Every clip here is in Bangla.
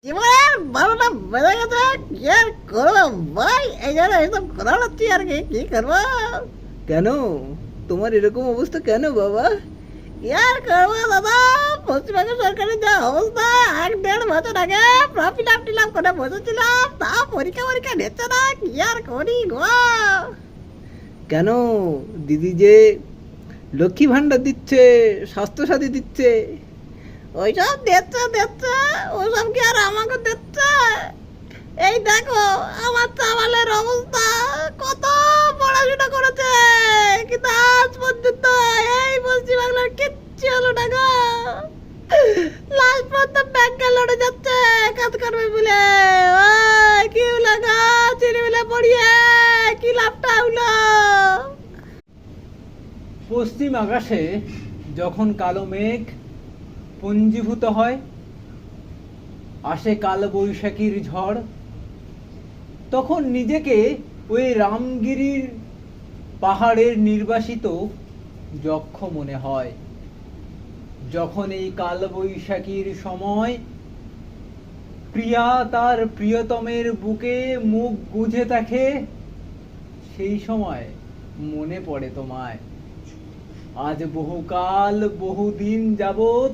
জীবনের 12টা বেজে গেছে, কি আর করবো ভাই? এই জন্য এইসব কথা হচ্ছি আর কি করবো। কেন তোমার এরকম অবস্থা কেন বাবা? কি আর করবো দাদা, পশ্চিমবঙ্গ সরকারের যা অবস্থা, 1-1.5 বছর আগে ফর্ম ফিল আপ করে বসেছিলাম, তা পরীক্ষা নিচ্ছে না, কি আর করি গো। কেন দিদি যে লক্ষ্মী ভান্ডার দিচ্ছে, স্বাস্থ্যসাথী দিচ্ছে, ওইসব দিচ্ছে, ওসব কি আর আমাকে দিচ্ছে? এই দেখো আমার চাওয়ালের অবস্থা, কত পড়াশোনা করেছে, কিন্তু আজ পর্যন্ত এই পশ্চিমবাংলার কিচ্ছু হলো না গো। লাস্ট পর্যন্ত ব্যাংকে লড়ে যাচ্ছে কাজ করবে বলে। ওই কি হলো গো, ছেলেবেলা পড়িয়ে কি লাভটা হলো? পশ্চিম আকাশে যখন কালো মেঘ পুঞ্জীভূত হয়, আসে কাল বৈশাখীর ঝড়, তখন নিজেকে ওই রামগিরির পাহাড়ের নির্বাসিত যক্ষ মনে হয়। যখন এই কাল বৈশাখীর সময় প্রিয়া তার প্রিয়তমের বুকে মুখ গুঁজে থাকে, সেই সময় মনে পড়ে তোমায়। আজ বহুকাল বহুদিন যাবৎ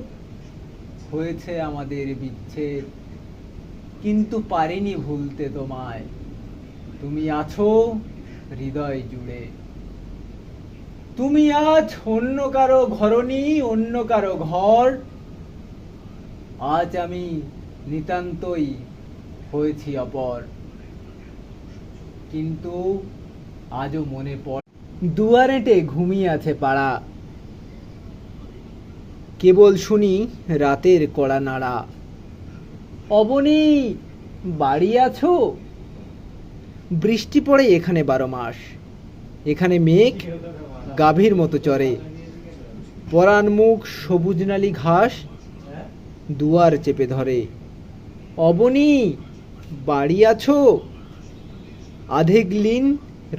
হয়েছে আমাদের বিচ্ছেদ, কিন্তু পারিনি ভুলতে তোমায়। তুমি আছো হৃদয় জুড়ে। তুমি আজ অন্য কারো ঘরণী, অন্য কারো ঘর। আজ আমি নিতান্তই হয়েছি অপর, কিন্তু আজও মনে পড়ে। দুয়ারেটে ঘুমিয়ে আছে পাড়া, কেবল শুনি রাতের কড়া নাড়া। অবনী বাড়ি আছো? বৃষ্টি পড়ে এখানে 12 মাস, এখানে মেঘ গাভীর মতো চড়ে, পরাণ মুখ সবুজ নালি ঘাস দুয়ার চেপে ধরে। অবনী বাড়ি আছো? আধেক লীন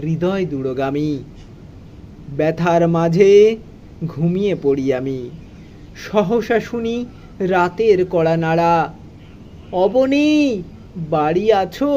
হৃদয় দূরগামী, ব্যথার মাঝে ঘুমিয়ে পড়ি আমি, সহসা শুনি রাতের কড়া নাড়া। অবনী বাড়ি আছো?